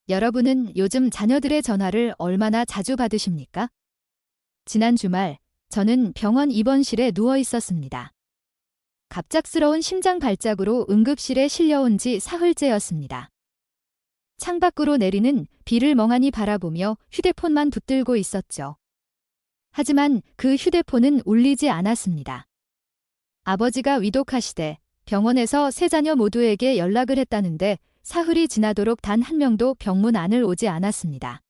여러분은 요즘 자녀들의 전화를 얼마나 자주 받으십니까? 지난 주말, 저는 병원 입원실에 누워 있었습니다. 갑작스러운 심장 발작으로 응급실에 실려온 지 사흘째였습니다. 창밖으로 내리는 비를 멍하니 바라보며 휴대폰만 붙들고 있었죠. 하지만 그 휴대폰은 울리지 않았습니다. 아버지가 위독하시대 병원에서 세 자녀 모두에게 연락을 했다는데 사흘이 지나도록 단 한 명도 병문 안을 오지 않았습니다.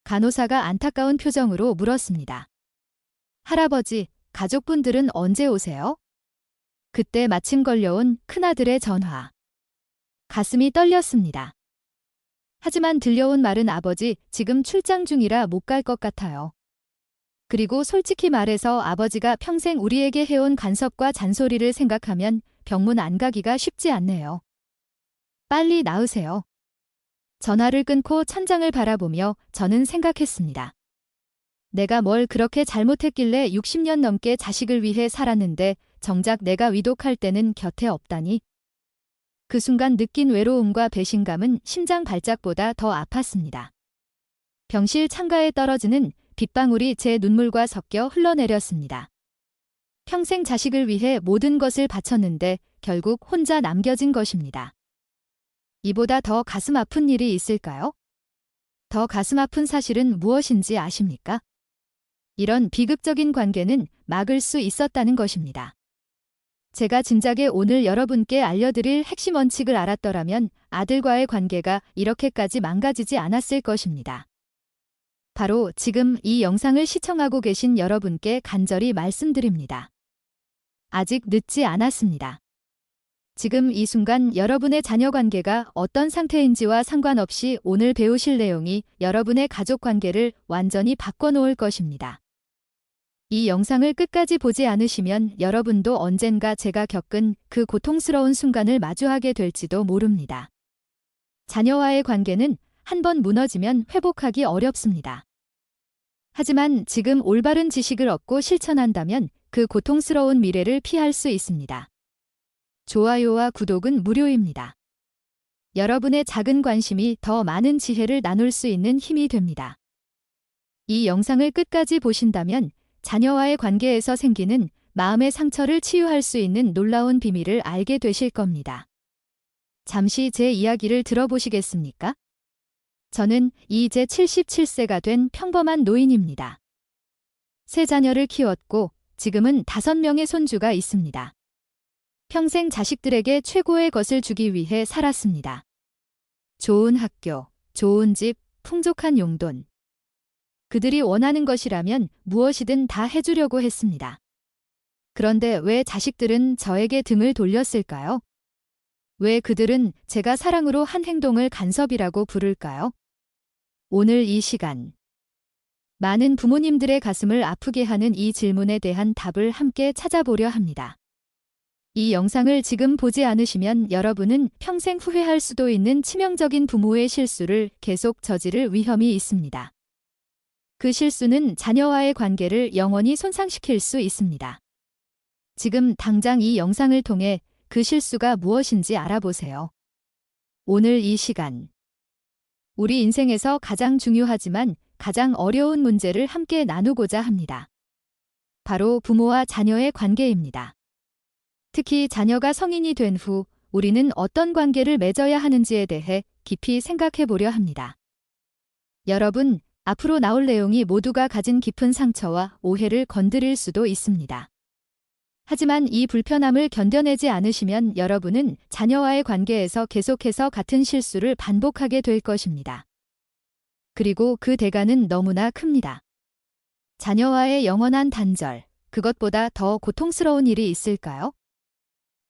간호사가 안타까운 표정으로 물었습니다. 할아버지, 가족분들은 언제 오세요? 그때 마침 걸려온 큰아들의 전화. 가슴이 떨렸습니다. 하지만 들려온 말은 아버지, 지금 출장 중이라 못 갈 것 같아요. 그리고 솔직히 말해서 아버지가 평생 우리에게 해온 간섭과 잔소리를 생각하면 병문 안 가기가 쉽지 않네요. 빨리 나으세요. 전화를 끊고 천장을 바라보며 저는 생각했습니다. 내가 뭘 그렇게 잘못했길래 60년 넘게 자식을 위해 살았는데 정작 내가 위독할 때는 곁에 없다니. 그 순간 느낀 외로움과 배신감은 심장 발작보다 더 아팠습니다. 병실 창가에 떨어지는 빗방울이 제 눈물과 섞여 흘러내렸습니다. 평생 자식을 위해 모든 것을 바쳤는데 결국 혼자 남겨진 것입니다. 이보다 더 가슴 아픈 일이 있을까요? 더 가슴 아픈 사실은 무엇인지 아십니까? 이런 비극적인 관계는 막을 수 있었다는 것입니다. 제가 진작에 오늘 여러분께 알려드릴 핵심 원칙을 알았더라면 아들과의 관계가 이렇게까지 망가지지 않았을 것입니다. 바로 지금 이 영상을 시청하고 계신 여러분께 간절히 말씀드립니다. 아직 늦지 않았습니다. 지금 이 순간 여러분의 자녀 관계가 어떤 상태인지와 상관없이 오늘 배우실 내용이 여러분의 가족 관계를 완전히 바꿔놓을 것입니다. 이 영상을 끝까지 보지 않으시면 여러분도 언젠가 제가 겪은 그 고통스러운 순간을 마주하게 될지도 모릅니다. 자녀와의 관계는 한번 무너지면 회복하기 어렵습니다. 하지만 지금 올바른 지식을 얻고 실천한다면 그 고통스러운 미래를 피할 수 있습니다. 좋아요와 구독은 무료입니다. 여러분의 작은 관심이 더 많은 지혜를 나눌 수 있는 힘이 됩니다. 이 영상을 끝까지 보신다면 자녀와의 관계에서 생기는 마음의 상처를 치유할 수 있는 놀라운 비밀을 알게 되실 겁니다. 잠시 제 이야기를 들어보시겠습니까? 저는 이제 77세가 된 평범한 노인입니다. 세 자녀를 키웠고 지금은 5명의 손주가 있습니다. 평생 자식들에게 최고의 것을 주기 위해 살았습니다. 좋은 학교, 좋은 집, 풍족한 용돈. 그들이 원하는 것이라면 무엇이든 다 해주려고 했습니다. 그런데 왜 자식들은 저에게 등을 돌렸을까요? 왜 그들은 제가 사랑으로 한 행동을 간섭이라고 부를까요? 오늘 이 시간, 많은 부모님들의 가슴을 아프게 하는 이 질문에 대한 답을 함께 찾아보려 합니다. 이 영상을 지금 보지 않으시면 여러분은 평생 후회할 수도 있는 치명적인 부모의 실수를 계속 저지를 위험이 있습니다. 그 실수는 자녀와의 관계를 영원히 손상시킬 수 있습니다. 지금 당장 이 영상을 통해 그 실수가 무엇인지 알아보세요. 오늘 이 시간, 우리 인생에서 가장 중요하지만 가장 어려운 문제를 함께 나누고자 합니다. 바로 부모와 자녀의 관계입니다. 특히 자녀가 성인이 된 후 우리는 어떤 관계를 맺어야 하는지에 대해 깊이 생각해 보려 합니다. 여러분, 앞으로 나올 내용이 모두가 가진 깊은 상처와 오해를 건드릴 수도 있습니다. 하지만 이 불편함을 견뎌내지 않으시면 여러분은 자녀와의 관계에서 계속해서 같은 실수를 반복하게 될 것입니다. 그리고 그 대가는 너무나 큽니다. 자녀와의 영원한 단절, 그것보다 더 고통스러운 일이 있을까요?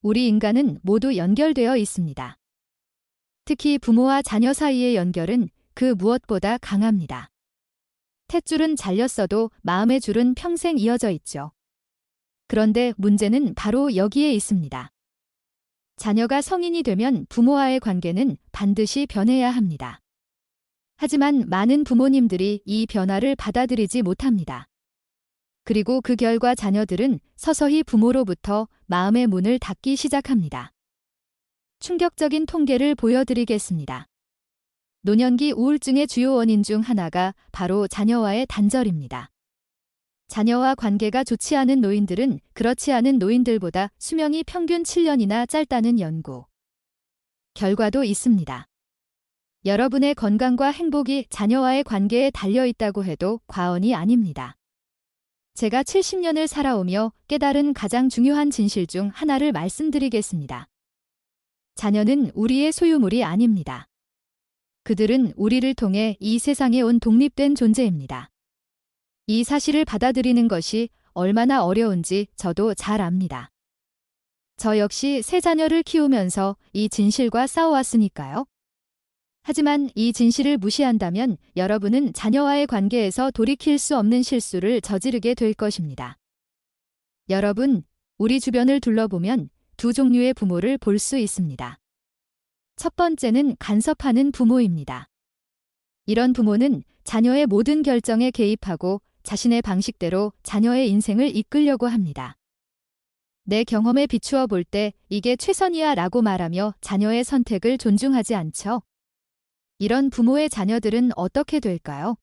우리 인간은 모두 연결되어 있습니다. 특히 부모와 자녀 사이의 연결은 그 무엇보다 강합니다. 탯줄은 잘렸어도 마음의 줄은 평생 이어져 있죠. 그런데 문제는 바로 여기에 있습니다. 자녀가 성인이 되면 부모와의 관계는 반드시 변해야 합니다. 하지만 많은 부모님들이 이 변화를 받아들이지 못합니다. 그리고 그 결과 자녀들은 서서히 부모로부터 마음의 문을 닫기 시작합니다. 충격적인 통계를 보여드리겠습니다. 노년기 우울증의 주요 원인 중 하나가 바로 자녀와의 단절입니다. 자녀와 관계가 좋지 않은 노인들은 그렇지 않은 노인들보다 수명이 평균 7년이나 짧다는 연구 결과도 있습니다. 여러분의 건강과 행복이 자녀와의 관계에 달려 있다고 해도 과언이 아닙니다. 제가 70년을 살아오며 깨달은 가장 중요한 진실 중 하나를 말씀드리겠습니다. 자녀는 우리의 소유물이 아닙니다. 그들은 우리를 통해 이 세상에 온 독립된 존재입니다. 이 사실을 받아들이는 것이 얼마나 어려운지 저도 잘 압니다. 저 역시 세 자녀를 키우면서 이 진실과 싸워왔으니까요. 하지만 이 진실을 무시한다면 여러분은 자녀와의 관계에서 돌이킬 수 없는 실수를 저지르게 될 것입니다. 여러분, 우리 주변을 둘러보면 두 종류의 부모를 볼 수 있습니다. 첫 번째는 간섭하는 부모입니다. 이런 부모는 자녀의 모든 결정에 개입하고 자신의 방식대로 자녀의 인생을 이끌려고 합니다. 내 경험에 비추어 볼 때 이게 최선이야 라고 말하며 자녀의 선택을 존중하지 않죠. 이런 부모의 자녀들은 어떻게 될까요?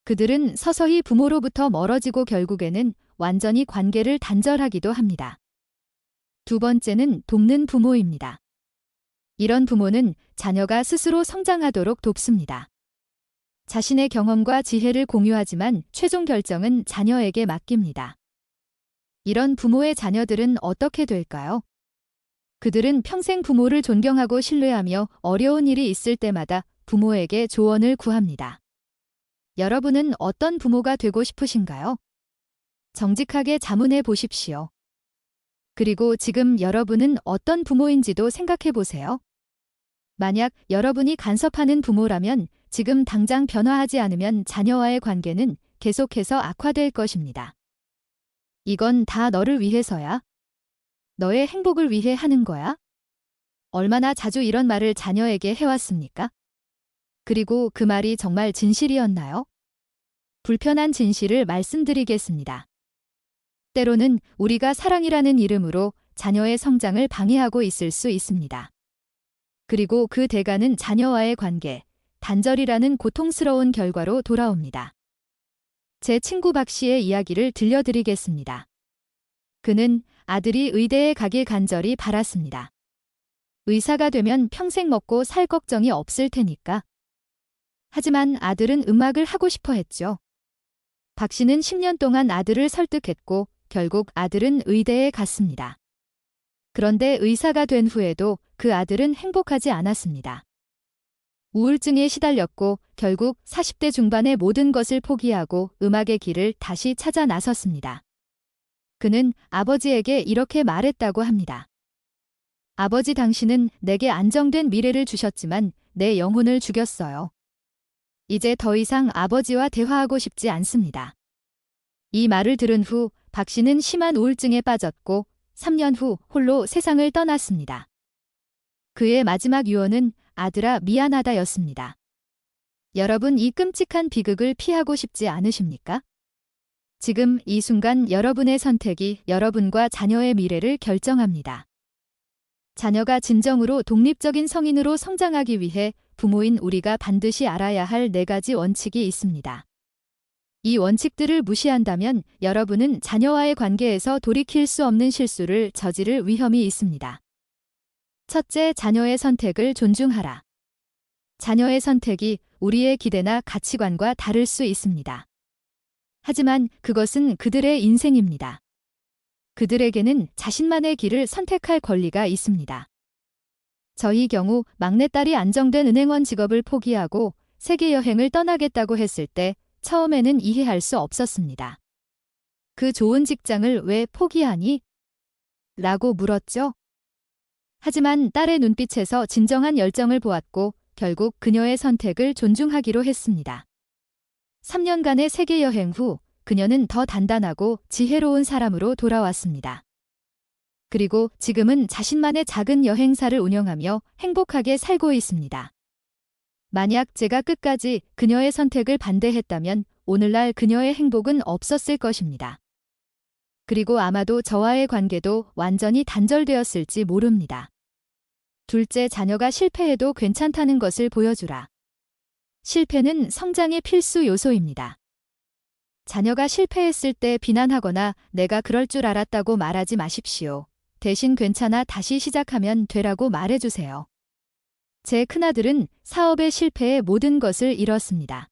그들은 서서히 부모로부터 멀어지고 결국에는 완전히 관계를 단절하기도 합니다. 두 번째는 돕는 부모입니다. 이런 부모는 자녀가 스스로 성장하도록 돕습니다. 자신의 경험과 지혜를 공유하지만 최종 결정은 자녀에게 맡깁니다. 이런 부모의 자녀들은 어떻게 될까요? 그들은 평생 부모를 존경하고 신뢰하며 어려운 일이 있을 때마다 부모에게 조언을 구합니다. 여러분은 어떤 부모가 되고 싶으신가요? 정직하게 자문해 보십시오. 그리고 지금 여러분은 어떤 부모인지도 생각해 보세요. 만약 여러분이 간섭하는 부모라면 지금 당장 변화하지 않으면 자녀와의 관계는 계속해서 악화될 것입니다. 이건 다 너를 위해서야. 너의 행복을 위해 하는 거야. 얼마나 자주 이런 말을 자녀에게 해왔습니까? 그리고 그 말이 정말 진실이었나요? 불편한 진실을 말씀드리겠습니다. 때로는 우리가 사랑이라는 이름으로 자녀의 성장을 방해하고 있을 수 있습니다. 그리고 그 대가는 자녀와의 관계, 단절이라는 고통스러운 결과로 돌아옵니다. 제 친구 박 씨의 이야기를 들려드리겠습니다. 그는 아들이 의대에 가길 간절히 바랐습니다. 의사가 되면 평생 먹고 살 걱정이 없을 테니까. 하지만 아들은 음악을 하고 싶어 했죠. 박 씨는 10년 동안 아들을 설득했고 결국 아들은 의대에 갔습니다. 그런데 의사가 된 후에도 그 아들은 행복하지 않았습니다. 우울증에 시달렸고 결국 40대 중반의 모든 것을 포기하고 음악의 길을 다시 찾아 나섰습니다. 그는 아버지에게 이렇게 말했다고 합니다. 아버지, 당신은 내게 안정된 미래를 주셨지만 내 영혼을 죽였어요. 이제 더 이상 아버지와 대화하고 싶지 않습니다. 이 말을 들은 후 박 씨는 심한 우울증에 빠졌고 3년 후 홀로 세상을 떠났습니다. 그의 마지막 유언은 아들아 미안하다였습니다. 여러분, 이 끔찍한 비극을 피하고 싶지 않으십니까? 지금 이 순간 여러분의 선택이 여러분과 자녀의 미래를 결정합니다. 자녀가 진정으로 독립적인 성인으로 성장하기 위해 부모인 우리가 반드시 알아야 할 4가지 원칙이 있습니다. 이 원칙들을 무시한다면 여러분은 자녀와의 관계에서 돌이킬 수 없는 실수를 저지를 위험이 있습니다. 첫째, 자녀의 선택을 존중하라. 자녀의 선택이 우리의 기대나 가치관과 다를 수 있습니다. 하지만 그것은 그들의 인생입니다. 그들에게는 자신만의 길을 선택할 권리가 있습니다. 저희 경우 막내딸이 안정된 은행원 직업을 포기하고 세계 여행을 떠나겠다고 했을 때 처음에는 이해할 수 없었습니다. 그 좋은 직장을 왜 포기하니? 라고 물었죠. 하지만 딸의 눈빛에서 진정한 열정을 보았고 결국 그녀의 선택을 존중하기로 했습니다. 3년간의 세계 여행 후 그녀는 더 단단하고 지혜로운 사람으로 돌아왔습니다. 그리고 지금은 자신만의 작은 여행사를 운영하며 행복하게 살고 있습니다. 만약 제가 끝까지 그녀의 선택을 반대했다면 오늘날 그녀의 행복은 없었을 것입니다. 그리고 아마도 저와의 관계도 완전히 단절되었을지 모릅니다. 둘째, 자녀가 실패해도 괜찮다는 것을 보여주라. 실패는 성장의 필수 요소입니다. 자녀가 실패했을 때 비난하거나 내가 그럴 줄 알았다고 말하지 마십시오. 대신 괜찮아 다시 시작하면 되라고 말해주세요. 제 큰아들은 사업의 실패에 모든 것을 잃었습니다.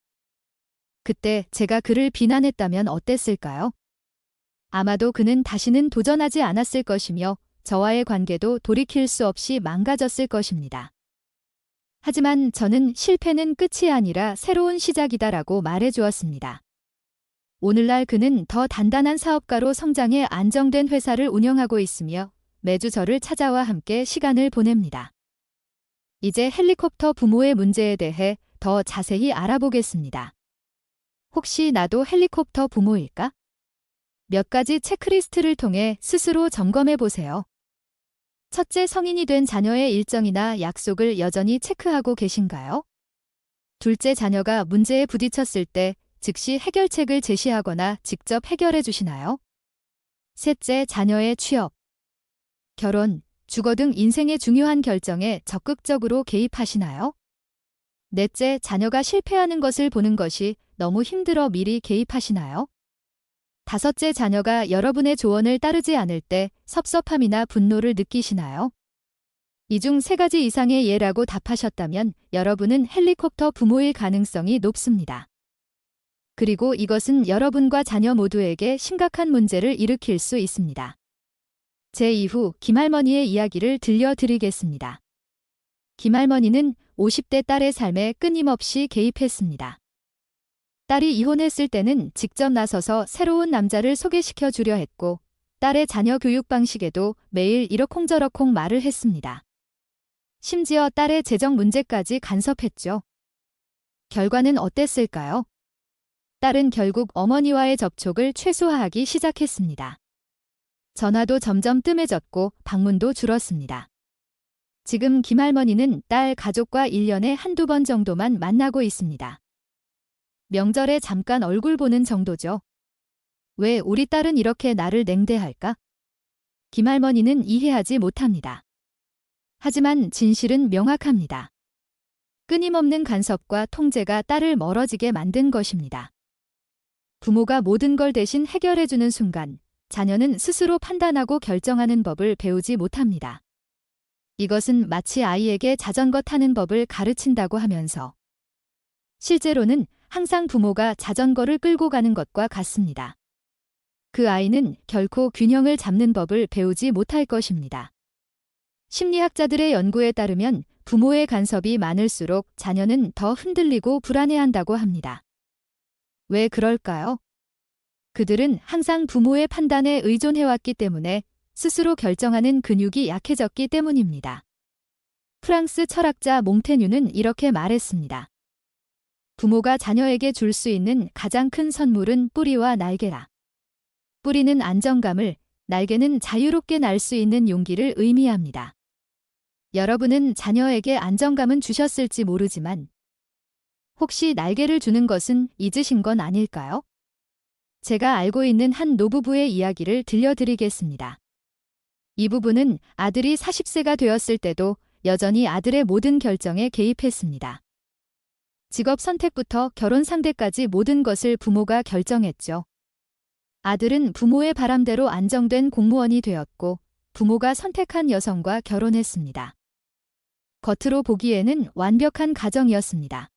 그때 제가 그를 비난했다면 어땠을까요? 아마도 그는 다시는 도전하지 않았을 것이며 저와의 관계도 돌이킬 수 없이 망가졌을 것입니다. 하지만 저는 실패는 끝이 아니라 새로운 시작이다라고 말해주었습니다. 오늘날 그는 더 단단한 사업가로 성장해 안정된 회사를 운영하고 있으며 매주 저를 찾아와 함께 시간을 보냅니다. 이제 헬리콥터 부모의 문제에 대해 더 자세히 알아보겠습니다. 혹시 나도 헬리콥터 부모일까? 몇 가지 체크리스트를 통해 스스로 점검해 보세요. 첫째, 성인이 된 자녀의 일정이나 약속을 여전히 체크하고 계신가요? 둘째, 자녀가 문제에 부딪혔을 때 즉시 해결책을 제시하거나 직접 해결해 주시나요? 셋째, 자녀의 취업, 결혼, 주거 등 인생의 중요한 결정에 적극적으로 개입하시나요? 넷째, 자녀가 실패하는 것을 보는 것이 너무 힘들어 미리 개입하시나요? 다섯째, 자녀가 여러분의 조언을 따르지 않을 때 섭섭함이나 분노를 느끼시나요? 이 중 세 가지 이상의 예라고 답하셨다면 여러분은 헬리콥터 부모일 가능성이 높습니다. 그리고 이것은 여러분과 자녀 모두에게 심각한 문제를 일으킬 수 있습니다. 제 이후 김할머니의 이야기를 들려드리겠습니다. 김할머니는 50대 딸의 삶에 끊임없이 개입했습니다. 딸이 이혼했을 때는 직접 나서서 새로운 남자를 소개시켜 주려 했고 딸의 자녀 교육 방식에도 매일 이러쿵저러쿵 말을 했습니다. 심지어 딸의 재정 문제까지 간섭했죠. 결과는 어땠을까요? 딸은 결국 어머니와의 접촉을 최소화하기 시작했습니다. 전화도 점점 뜸해졌고 방문도 줄었습니다. 지금 김할머니는 딸 가족과 1년에 한두 번 정도만 만나고 있습니다. 명절에 잠깐 얼굴 보는 정도죠. 왜 우리 딸은 이렇게 나를 냉대할까? 김할머니는 이해하지 못합니다. 하지만 진실은 명확합니다. 끊임없는 간섭과 통제가 딸을 멀어지게 만든 것입니다. 부모가 모든 걸 대신 해결해주는 순간 자녀는 스스로 판단하고 결정하는 법을 배우지 못합니다. 이것은 마치 아이에게 자전거 타는 법을 가르친다고 하면서 실제로는 항상 부모가 자전거를 끌고 가는 것과 같습니다. 그 아이는 결코 균형을 잡는 법을 배우지 못할 것입니다. 심리학자들의 연구에 따르면 부모의 간섭이 많을수록 자녀는 더 흔들리고 불안해한다고 합니다. 왜 그럴까요? 그들은 항상 부모의 판단에 의존해왔기 때문에 스스로 결정하는 근육이 약해졌기 때문입니다. 프랑스 철학자 몽테뉴는 이렇게 말했습니다. 부모가 자녀에게 줄 수 있는 가장 큰 선물은 뿌리와 날개라. 뿌리는 안정감을, 날개는 자유롭게 날 수 있는 용기를 의미합니다. 여러분은 자녀에게 안정감은 주셨을지 모르지만 혹시 날개를 주는 것은 잊으신 건 아닐까요? 제가 알고 있는 한 노부부의 이야기를 들려드리겠습니다. 이 부부는 아들이 40세가 되었을 때도 여전히 아들의 모든 결정에 개입했습니다. 직업 선택부터 결혼 상대까지 모든 것을 부모가 결정했죠. 아들은 부모의 바람대로 안정된 공무원이 되었고 부모가 선택한 여성과 결혼했습니다. 겉으로 보기에는 완벽한 가정이었습니다.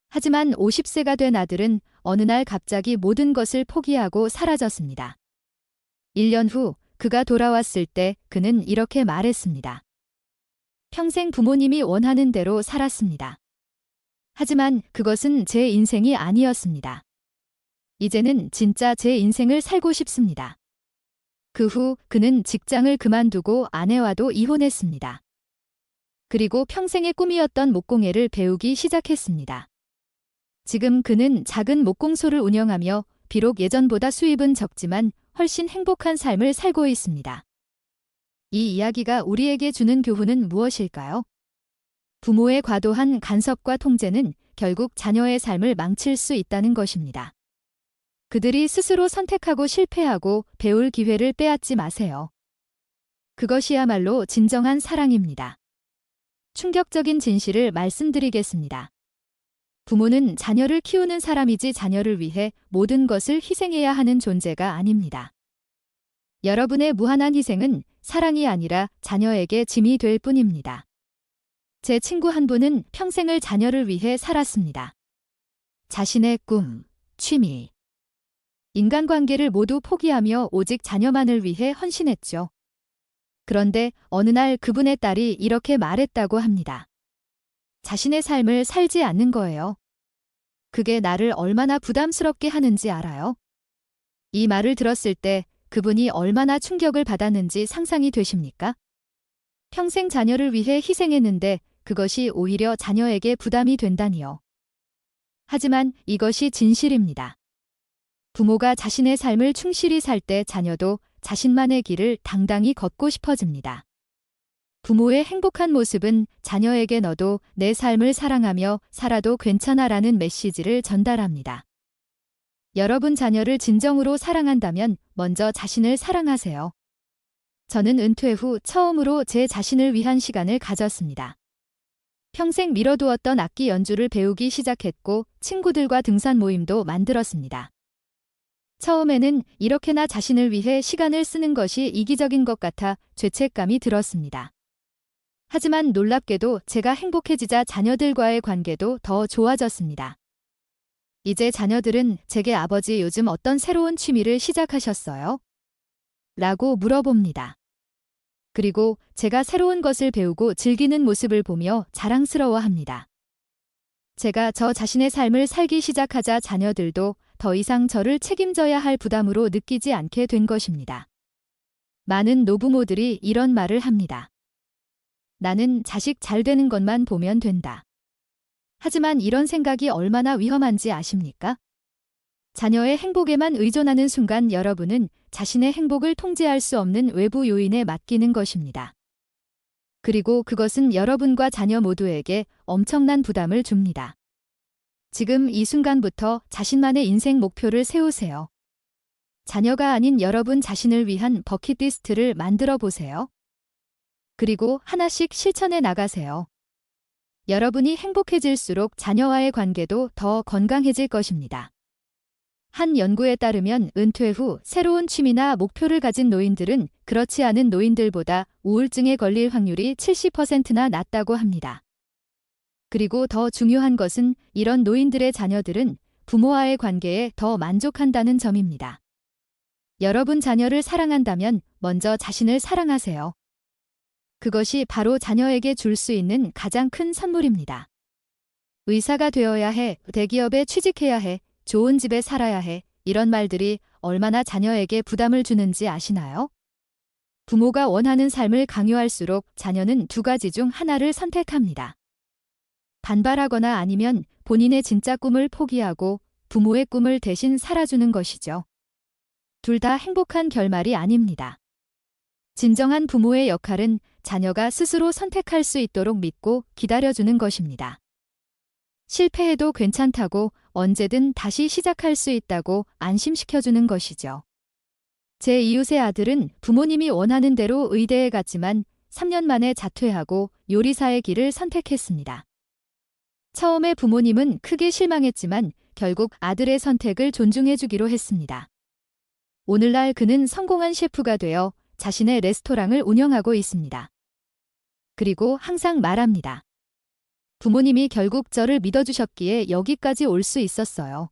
하지만 50세가 된 아들은 어느 날 갑자기 모든 것을 포기하고 사라졌습니다. 1년 후 그가 돌아왔을 때 그는 이렇게 말했습니다. 평생 부모님이 원하는 대로 살았습니다. 하지만 그것은 제 인생이 아니었습니다. 이제는 진짜 제 인생을 살고 싶습니다. 그 후 그는 직장을 그만두고 아내와도 이혼했습니다. 그리고 평생의 꿈이었던 목공예를 배우기 시작했습니다. 지금 그는 작은 목공소를 운영하며 비록 예전보다 수입은 적지만 훨씬 행복한 삶을 살고 있습니다. 이 이야기가 우리에게 주는 교훈은 무엇일까요? 부모의 과도한 간섭과 통제는 결국 자녀의 삶을 망칠 수 있다는 것입니다. 그들이 스스로 선택하고 실패하고 배울 기회를 빼앗지 마세요. 그것이야말로 진정한 사랑입니다. 충격적인 진실을 말씀드리겠습니다. 부모는 자녀를 키우는 사람이지 자녀를 위해 모든 것을 희생해야 하는 존재가 아닙니다. 여러분의 무한한 희생은 사랑이 아니라 자녀에게 짐이 될 뿐입니다. 제 친구 한 분은 평생을 자녀를 위해 살았습니다. 자신의 꿈, 취미, 인간관계를 모두 포기하며 오직 자녀만을 위해 헌신했죠. 그런데 어느 날 그분의 딸이 이렇게 말했다고 합니다. 자신의 삶을 살지 않는 거예요. 그게 나를 얼마나 부담스럽게 하는지 알아요? 이 말을 들었을 때 그분이 얼마나 충격을 받았는지 상상이 되십니까? 평생 자녀를 위해 희생했는데 그것이 오히려 자녀에게 부담이 된다니요. 하지만 이것이 진실입니다. 부모가 자신의 삶을 충실히 살 때 자녀도 자신만의 길을 당당히 걷고 싶어집니다. 부모의 행복한 모습은 자녀에게 너도 내 삶을 사랑하며 살아도 괜찮아라는 메시지를 전달합니다. 여러분 자녀를 진정으로 사랑한다면 먼저 자신을 사랑하세요. 저는 은퇴 후 처음으로 제 자신을 위한 시간을 가졌습니다. 평생 미뤄두었던 악기 연주를 배우기 시작했고 친구들과 등산 모임도 만들었습니다. 처음에는 이렇게 나 자신을 위해 시간을 쓰는 것이 이기적인 것 같아 죄책감이 들었습니다. 하지만 놀랍게도 제가 행복해지자 자녀들과의 관계도 더 좋아졌습니다. 이제 자녀들은 제게 아버지 요즘 어떤 새로운 취미를 시작하셨어요? 라고 물어봅니다. 그리고 제가 새로운 것을 배우고 즐기는 모습을 보며 자랑스러워합니다. 제가 저 자신의 삶을 살기 시작하자 자녀들도 더 이상 저를 책임져야 할 부담으로 느끼지 않게 된 것입니다. 많은 노부모들이 이런 말을 합니다. 나는 자식 잘 되는 것만 보면 된다. 하지만 이런 생각이 얼마나 위험한지 아십니까? 자녀의 행복에만 의존하는 순간 여러분은 자신의 행복을 통제할 수 없는 외부 요인에 맡기는 것입니다. 그리고 그것은 여러분과 자녀 모두에게 엄청난 부담을 줍니다. 지금 이 순간부터 자신만의 인생 목표를 세우세요. 자녀가 아닌 여러분 자신을 위한 버킷리스트를 만들어 보세요. 그리고 하나씩 실천해 나가세요. 여러분이 행복해질수록 자녀와의 관계도 더 건강해질 것입니다. 한 연구에 따르면 은퇴 후 새로운 취미나 목표를 가진 노인들은 그렇지 않은 노인들보다 우울증에 걸릴 확률이 70%나 낮다고 합니다. 그리고 더 중요한 것은 이런 노인들의 자녀들은 부모와의 관계에 더 만족한다는 점입니다. 여러분 자녀를 사랑한다면 먼저 자신을 사랑하세요. 그것이 바로 자녀에게 줄 수 있는 가장 큰 선물입니다. 의사가 되어야 해, 대기업에 취직해야 해, 좋은 집에 살아야 해, 이런 말들이 얼마나 자녀에게 부담을 주는지 아시나요? 부모가 원하는 삶을 강요할수록 자녀는 두 가지 중 하나를 선택합니다. 반발하거나 아니면 본인의 진짜 꿈을 포기하고 부모의 꿈을 대신 살아주는 것이죠. 둘 다 행복한 결말이 아닙니다. 진정한 부모의 역할은 자녀가 스스로 선택할 수 있도록 믿고 기다려주는 것입니다. 실패해도 괜찮다고 언제든 다시 시작할 수 있다고 안심시켜주는 것이죠. 제 이웃의 아들은 부모님이 원하는 대로 의대에 갔지만 3년 만에 자퇴하고 요리사의 길을 선택했습니다. 처음에 부모님은 크게 실망했지만 결국 아들의 선택을 존중해주기로 했습니다. 오늘날 그는 성공한 셰프가 되어 자신의 레스토랑을 운영하고 있습니다. 그리고 항상 말합니다. 부모님이 결국 저를 믿어주셨기에 여기까지 올 수 있었어요.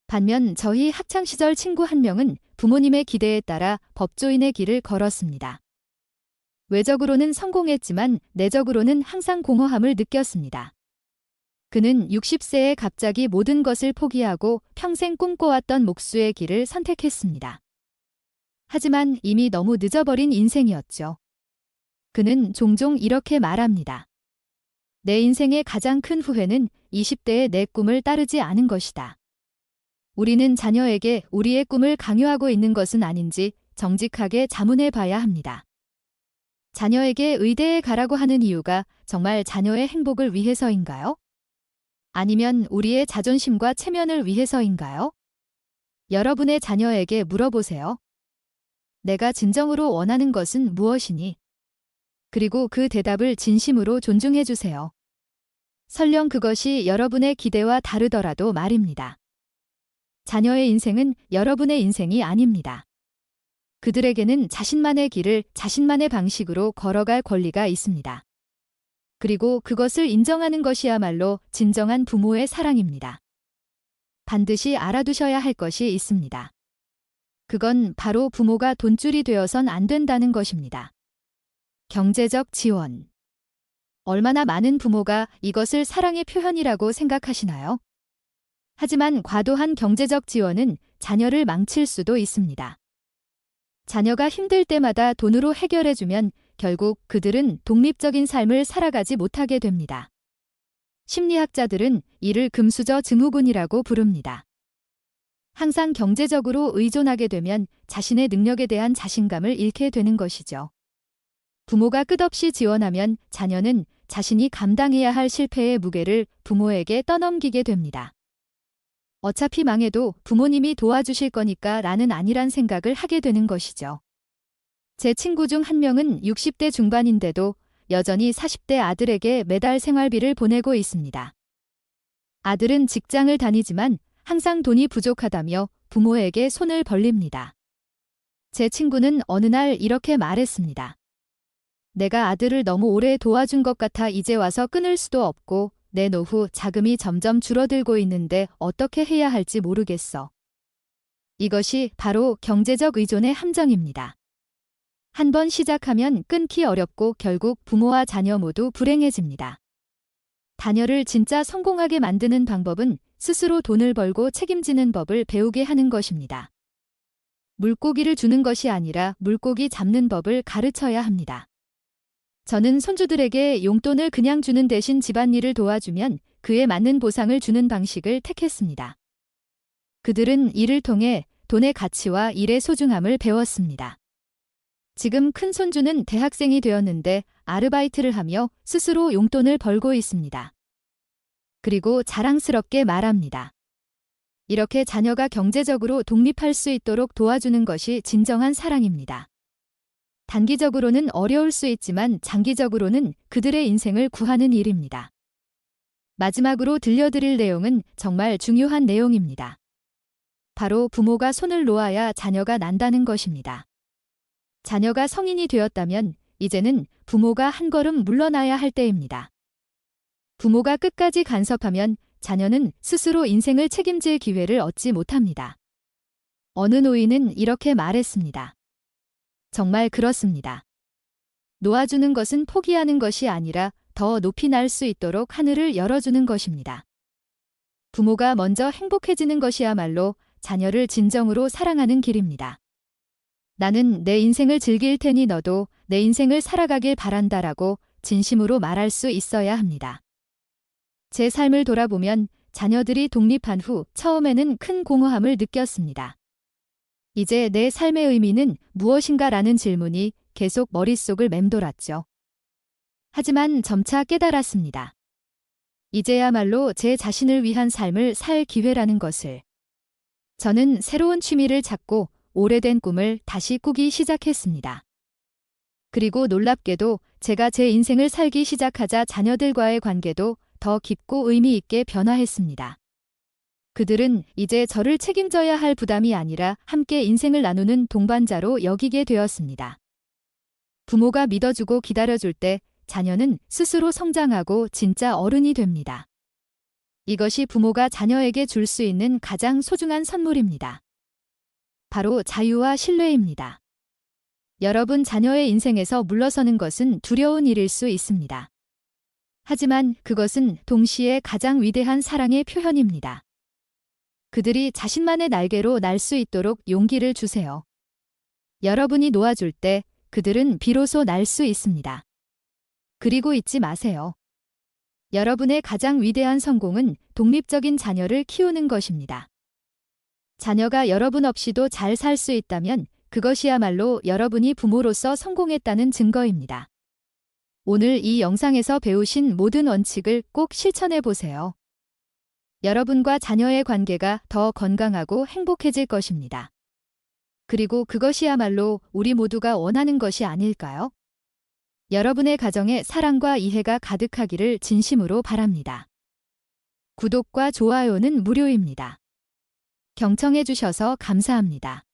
반면 저희 학창시절 친구 한 명은 부모님의 기대에 따라 법조인의 길을 걸었습니다. 외적으로는 성공했지만 내적으로는 항상 공허함을 느꼈습니다. 그는 60세에 갑자기 모든 것을 포기하고 평생 꿈꿔왔던 목수의 길을 선택했습니다. 하지만 이미 너무 늦어버린 인생이었죠. 그는 종종 이렇게 말합니다. 내 인생의 가장 큰 후회는 20대의 내 꿈을 따르지 않은 것이다. 우리는 자녀에게 우리의 꿈을 강요하고 있는 것은 아닌지 정직하게 자문해 봐야 합니다. 자녀에게 의대에 가라고 하는 이유가 정말 자녀의 행복을 위해서인가요? 아니면 우리의 자존심과 체면을 위해서인가요? 여러분의 자녀에게 물어보세요. 내가 진정으로 원하는 것은 무엇이니? 그리고 그 대답을 진심으로 존중해 주세요. 설령 그것이 여러분의 기대와 다르더라도 말입니다. 자녀의 인생은 여러분의 인생이 아닙니다. 그들에게는 자신만의 길을 자신만의 방식으로 걸어갈 권리가 있습니다. 그리고 그것을 인정하는 것이야말로 진정한 부모의 사랑입니다. 반드시 알아두셔야 할 것이 있습니다. 그건 바로 부모가 돈줄이 되어선 안 된다는 것입니다. 경제적 지원. 얼마나 많은 부모가 이것을 사랑의 표현이라고 생각하시나요? 하지만 과도한 경제적 지원은 자녀를 망칠 수도 있습니다. 자녀가 힘들 때마다 돈으로 해결해주면 결국 그들은 독립적인 삶을 살아가지 못하게 됩니다. 심리학자들은 이를 금수저 증후군이라고 부릅니다. 항상 경제적으로 의존하게 되면 자신의 능력에 대한 자신감을 잃게 되는 것이죠. 부모가 끝없이 지원하면 자녀는 자신이 감당해야 할 실패의 무게를 부모에게 떠넘기게 됩니다. 어차피 망해도 부모님이 도와주실 거니까 라는 아니란 생각을 하게 되는 것이죠. 제 친구 중 한 명은 60대 중반인데도 여전히 40대 아들에게 매달 생활비를 보내고 있습니다. 아들은 직장을 다니지만 항상 돈이 부족하다며 부모에게 손을 벌립니다. 제 친구는 어느 날 이렇게 말했습니다. 내가 아들을 너무 오래 도와준 것 같아 이제 와서 끊을 수도 없고 내 노후 자금이 점점 줄어들고 있는데 어떻게 해야 할지 모르겠어. 이것이 바로 경제적 의존의 함정입니다. 한번 시작하면 끊기 어렵고 결국 부모와 자녀 모두 불행해집니다. 자녀를 진짜 성공하게 만드는 방법은 스스로 돈을 벌고 책임지는 법을 배우게 하는 것입니다. 물고기를 주는 것이 아니라 물고기 잡는 법을 가르쳐야 합니다. 저는 손주들에게 용돈을 그냥 주는 대신 집안일을 도와주면 그에 맞는 보상을 주는 방식을 택했습니다. 그들은 이를 통해 돈의 가치와 일의 소중함을 배웠습니다. 지금 큰 손주는 대학생이 되었는데 아르바이트를 하며 스스로 용돈을 벌고 있습니다. 그리고 자랑스럽게 말합니다. 이렇게 자녀가 경제적으로 독립할 수 있도록 도와주는 것이 진정한 사랑입니다. 단기적으로는 어려울 수 있지만 장기적으로는 그들의 인생을 구하는 일입니다. 마지막으로 들려드릴 내용은 정말 중요한 내용입니다. 바로 부모가 손을 놓아야 자녀가 난다는 것입니다. 자녀가 성인이 되었다면 이제는 부모가 한 걸음 물러나야 할 때입니다. 부모가 끝까지 간섭하면 자녀는 스스로 인생을 책임질 기회를 얻지 못합니다. 어느 노인은 이렇게 말했습니다. 정말 그렇습니다. 놓아주는 것은 포기하는 것이 아니라 더 높이 날 수 있도록 하늘을 열어주는 것입니다. 부모가 먼저 행복해지는 것이야말로 자녀를 진정으로 사랑하는 길입니다. 나는 내 인생을 즐길 테니 너도 내 인생을 살아가길 바란다라고 진심으로 말할 수 있어야 합니다. 제 삶을 돌아보면 자녀들이 독립한 후 처음에는 큰 공허함을 느꼈습니다. 이제 내 삶의 의미는 무엇인가라는 질문이 계속 머릿속을 맴돌았죠. 하지만 점차 깨달았습니다. 이제야말로 제 자신을 위한 삶을 살 기회라는 것을. 저는 새로운 취미를 찾고 오래된 꿈을 다시 꾸기 시작했습니다. 그리고 놀랍게도 제가 제 인생을 살기 시작하자 자녀들과의 관계도 더 깊고 의미 있게 변화했습니다. 그들은 이제 저를 책임져야 할 부담이 아니라 함께 인생을 나누는 동반자로 여기게 되었습니다. 부모가 믿어주고 기다려줄 때 자녀는 스스로 성장하고 진짜 어른이 됩니다. 이것이 부모가 자녀에게 줄 수 있는 가장 소중한 선물입니다. 바로 자유와 신뢰입니다. 여러분 자녀의 인생에서 물러서는 것은 두려운 일일 수 있습니다. 하지만 그것은 동시에 가장 위대한 사랑의 표현입니다. 그들이 자신만의 날개로 날 수 있도록 용기를 주세요. 여러분이 놓아줄 때 그들은 비로소 날 수 있습니다. 그리고 잊지 마세요. 여러분의 가장 위대한 성공은 독립적인 자녀를 키우는 것입니다. 자녀가 여러분 없이도 잘 살 수 있다면 그것이야말로 여러분이 부모로서 성공했다는 증거입니다. 오늘 이 영상에서 배우신 모든 원칙을 꼭 실천해 보세요. 여러분과 자녀의 관계가 더 건강하고 행복해질 것입니다. 그리고 그것이야말로 우리 모두가 원하는 것이 아닐까요? 여러분의 가정에 사랑과 이해가 가득하기를 진심으로 바랍니다. 구독과 좋아요는 무료입니다. 경청해 주셔서 감사합니다.